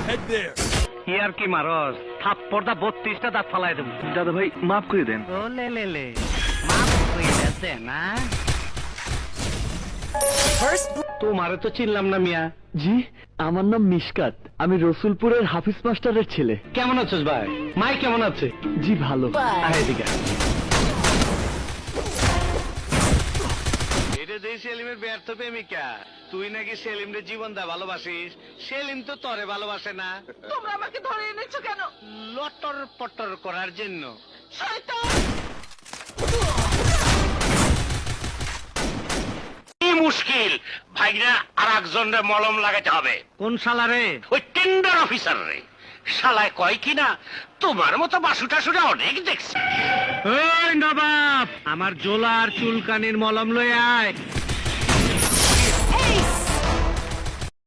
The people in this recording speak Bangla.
Head there. ইয়ার কি মারস থাপ্পড়টা 32টা দাঁত ফালাই দেব। দাদা ভাই মাফ করে দেন। ও লে লে লে মাপ কইরা দে না। তোমারে তো চিনলাম না মিয়া। জি, আমার নাম মিশকাত, আমি রসুলপুরের হাফিজ মাস্টারের ছেলে। কেমন আছিস ভাই? মাই কেমন আছে? জি ভালো। আয় এদিকে। এটা যে সেলিমের ব্যর্থ প্রেমিকা, তুই নাকি সেলিমরে জীবন দা ভালোবাসিস, সেলিম তো তরে ভালোবাসে না। তোমরা আমাকে ধরে এনেছো কেন? লটর পটর করার জন্য। শয়তান! কি মুশকিল ভাইরা, আর একজনের মলম লাগাতে হবে। কোন শালা রে? ওই টেন্ডার অফিসার রে। শালায় কয় কিনা তোমার মতো বাসু টাসুরা অনেক দেখছি। ওই নবাব, আমার জোলার চুলকানির মলম লয়ে আয়।